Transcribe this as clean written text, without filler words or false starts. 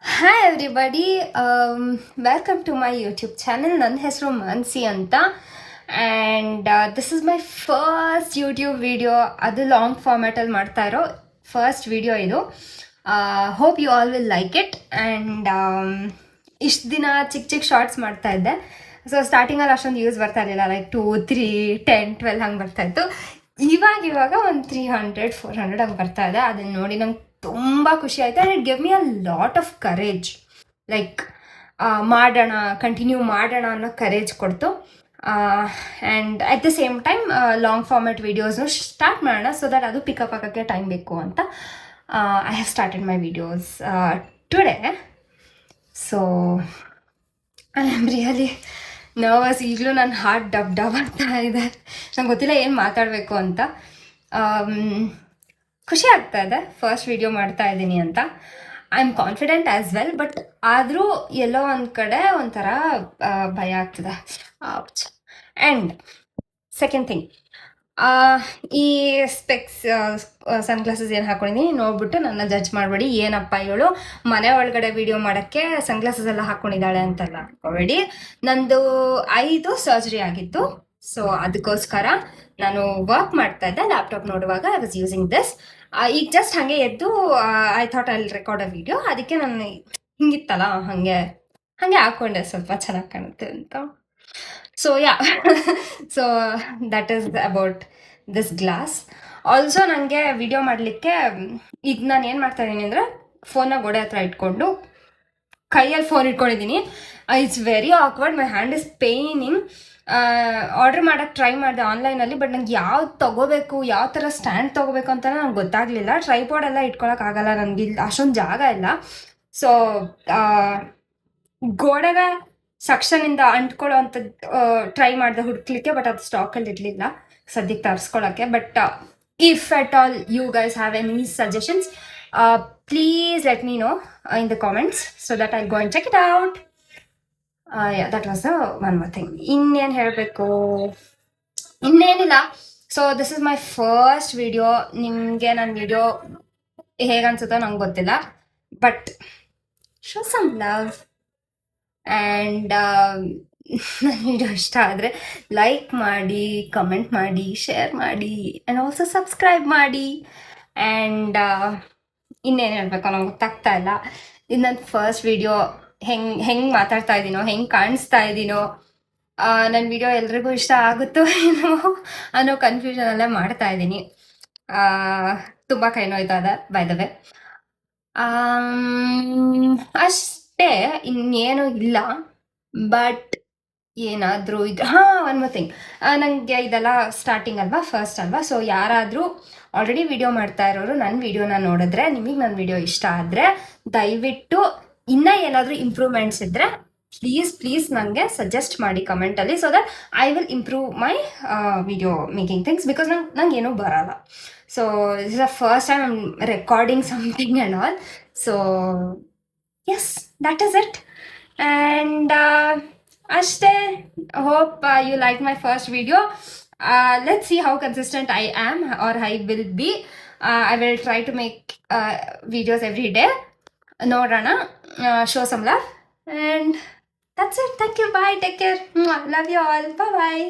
Hi everybody, welcome to my YouTube channel. ನನ್ನ ಹೆಸರು ಮಾನ್ಸಿ ಅಂತ. And this is my first YouTube video. ಅದು long ಫಾರ್ಮ್ಯಾಟಲ್ಲಿ ಮಾಡ್ತಾ ಇರೋ ಫಸ್ಟ್ ವಿಡಿಯೋ ಇದು. Hope you all will like it. And ಇಷ್ಟು ದಿನ ಚಿಕ್ಕ ಚಿಕ್ಕ ಶಾರ್ಟ್ಸ್ ಮಾಡ್ತಾ ಇದ್ದೆ. ಸೊ ಸ್ಟಾರ್ಟಿಂಗಲ್ಲಿ ಅಷ್ಟೊಂದು ಯೂಸ್ ಬರ್ತಾ ಇರಲಿಲ್ಲ, ಲೈಕ್ 2, 3, 10, 12 ಹಂಗೆ ಬರ್ತಾಯಿತ್ತು. ಇವಾಗ ಒಂದು 300, 400 ಹಂಗೆ ಬರ್ತಾ ಇದೆ. ಅದನ್ನು ನೋಡಿ ನಂಗೆ ತುಂಬ ಖುಷಿ ಆಯಿತು. And it give me a lot of courage. Like ಮಾಡೋಣ, ಕಂಟಿನ್ಯೂ ಮಾಡೋಣ ಅನ್ನೋ ಕರೇಜ್ ಕೊಡ್ತು. And at the same time long format ವೀಡಿಯೋಸ್ನು ಸ್ಟಾರ್ಟ್ ಮಾಡೋಣ, ಸೊ ದಟ್ ಅದು ಪಿಕಪ್ ಆಗೋಕ್ಕೆ ಟೈಮ್ ಬೇಕು ಅಂತ I have started my videos today. So I am really nervous. ಈಗಲೂ ನನ್ನ ಹಾರ್ಟ್ ಡಬ್ ಡಬ್ ಆಗ್ತಾ ಇದೆ. ನಂಗೆ ಗೊತ್ತಿಲ್ಲ ಏನು ಮಾತಾಡಬೇಕು ಅಂತ. ಖುಷಿ ಆಗ್ತಾ ಇದೆ ಫಸ್ಟ್ ವಿಡಿಯೋ ಮಾಡ್ತಾ ಇದ್ದೀನಿ ಅಂತ. I am confident as well, but ಆದರೂ ಎಲ್ಲೋ ಒಂದು ಕಡೆ ಒಂಥರ ಭಯ ಆಗ್ತದೆ. ಆ್ಯಂಡ್ ಸೆಕೆಂಡ್ ಥಿಂಗ್, ಈ ಸ್ಪೆಕ್ಸ್ ಸನ್ಗ್ಲಾಸಸ್ ಏನು ಹಾಕೊಂಡಿದ್ದೀನಿ ನೋಡ್ಬಿಟ್ಟು ನನ್ನ ಜಡ್ಜ್ ಮಾಡಬೇಡಿ. ಏನಪ್ಪ ಇವಳು ಮನೆ ಒಳಗಡೆ ವಿಡಿಯೋ ಮಾಡೋಕ್ಕೆ ಸನ್ಗ್ಲಾಸಸ್ ಎಲ್ಲ ಹಾಕ್ಕೊಂಡಿದ್ದಾಳೆ ಅಂತೆಲ್ಲ ಅನ್ಕೋಬೇಡಿ. ನಂದು 5 ಸರ್ಜರಿ ಆಗಿತ್ತು. ಸೊ ಅದಕ್ಕೋಸ್ಕರ ನಾನು ವರ್ಕ್ ಮಾಡ್ತಾ ಇದ್ದೆ. ಲ್ಯಾಪ್ಟಾಪ್ ನೋಡುವಾಗ ಐ ವಾಸ್ ಯೂಸಿಂಗ್ ದಿಸ್. ಈಗ ಜಸ್ಟ್ ಹಾಗೆ ಎದ್ದು I thought I record a video. ಅದಕ್ಕೆ ನಾನು ಹಿಂಗಿತ್ತಲ್ಲ ಹಾಗೆ ಹಾಕ್ಕೊಂಡೆ, ಸ್ವಲ್ಪ ಚೆನ್ನಾಗಿ ಕಾಣುತ್ತೆ ಅಂತ. So yeah so that is about this glass. Also ನನಗೆ ವಿಡಿಯೋ ಮಾಡಲಿಕ್ಕೆ ಈಗ ನಾನು ಏನು ಮಾಡ್ತಾ ಇದ್ದೀನಿ ಅಂದರೆ, ಫೋನ್ನ ಗೋಡೆ ಹತ್ರ ಇಟ್ಕೊಂಡು ಕೈಯಲ್ಲಿ ಫೋನ್ ಇಟ್ಕೊಂಡಿದ್ದೀನಿ. It's very awkward. My hand is paining. Order ಮಾಡೋಕ್ಕೆ ಟ್ರೈ ಮಾಡಿದೆ ಆನ್ಲೈನಲ್ಲಿ, ಬಟ್ ನಂಗೆ ಯಾವ್ದು ತೊಗೋಬೇಕು, ಯಾವ ಥರ ಸ್ಟ್ಯಾಂಡ್ ತೊಗೋಬೇಕು ಅಂತ ನಂಗೆ ಗೊತ್ತಾಗಲಿಲ್ಲ. ಟ್ರೈಪಾಡ್ ಎಲ್ಲ ಇಟ್ಕೊಳಕ್ಕಾಗಲ್ಲ, ನನಗೆ ಇಲ್ಲಿ ಅಷ್ಟೊಂದು ಜಾಗ ಇಲ್ಲ. ಸೊ ಗೋಡೆಗೆ ಸಕ್ಷನಿಂದ ಅಂಟ್ಕೊಳ್ಳೋ ಅಂಥದ್ದು ಟ್ರೈ ಮಾಡಿದೆ ಹುಡುಕ್ಲಿಕ್ಕೆ, ಬಟ್ ಅದು ಸ್ಟಾಕಲ್ಲಿ ಇರಲಿಲ್ಲ ಸದ್ಯಕ್ಕೆ ತರಿಸ್ಕೊಳ್ಳೋಕ್ಕೆ. But if at all you guys have any suggestions, please let me know in the comments, so that I go and check it out. That was the one more thing. ಇನ್ನೇನು ಹೇಳಬೇಕು, ಇನ್ನೇನಿಲ್ಲ. So this is my first video. ನಿಮಗೆ ನನ್ನ video ಹೇಗನ್ಸುತ್ತೋ ನಂಗೆ ಗೊತ್ತಿಲ್ಲ, but show some love. And ನನ್ನ video ಇಷ್ಟ ಆದರೆ ಲೈಕ್ ಮಾಡಿ, ಕಮೆಂಟ್ ಮಾಡಿ, ಶೇರ್ ಮಾಡಿ, ಆ್ಯಂಡ್ ಆಲ್ಸೋ ಸಬ್ಸ್ಕ್ರೈಬ್ ಮಾಡಿ. ಆ್ಯಂಡ್ ಇನ್ನೇನು ಹೇಳಬೇಕು ನಂಗೆ ಗೊತ್ತಾಗ್ತಾ ಇಲ್ಲ. ಇದು ನನ್ನ ಫಸ್ಟ್ ವಿಡಿಯೋ. ಹೆಂಗೆ ಮಾತಾಡ್ತಾ ಇದ್ದೀನೋ, ಹೆಂಗೆ ಕಾಣಿಸ್ತಾ ಇದ್ದೀನೋ, ನನ್ನ ವಿಡಿಯೋ ಎಲ್ರಿಗೂ ಇಷ್ಟ ಆಗುತ್ತೋ ಏನೋ ಅನ್ನೋ ಕನ್ಫ್ಯೂಷನಲ್ಲೇ ಮಾಡ್ತಾ ಇದ್ದೀನಿ. ತುಂಬ ಕೈ ನೋಯ್ತಾ ಇದೆ ಬೈ ದ ವೇ. ಅಷ್ಟೇ, ಇನ್ನೇನು ಇಲ್ಲ. ಬಟ್ ಏನಾದರೂ ಇದು ಒನ್ ಮೋರ್ ಥಿಂಗ್, ನನಗೆ ಇದೆಲ್ಲ ಸ್ಟಾರ್ಟಿಂಗ್ ಅಲ್ವಾ, ಫಸ್ಟ್ ಅಲ್ವಾ. ಸೊ ಯಾರಾದರೂ ಆಲ್ರೆಡಿ ವಿಡಿಯೋ ಮಾಡ್ತಾ ಇರೋರು ನನ್ನ ವಿಡಿಯೋನ ನೋಡಿದ್ರೆ, ನಿಮಗೆ ನನ್ನ ವಿಡಿಯೋ ಇಷ್ಟ ಆದರೆ ದಯವಿಟ್ಟು ಇನ್ನೂ ಏನಾದರೂ ಇಂಪ್ರೂವ್ಮೆಂಟ್ಸ್ ಇದ್ದರೆ ಪ್ಲೀಸ್ ನನಗೆ ಸಜೆಸ್ಟ್ ಮಾಡಿ ಕಮೆಂಟಲ್ಲಿ, so that I will improve my video making things. Because ನಂಗೆ ಏನೂ ಬರಲ್ಲ. So this is the first time I am recording something and all. So yes, that is it. And ಅಷ್ಟೇ. Hope you like my first video. Let's see how consistent I am, or I will be. I will try to make videos every day. Nodana, show some love, and that's it. Thank you. Bye. Take care. Love you all. Bye bye.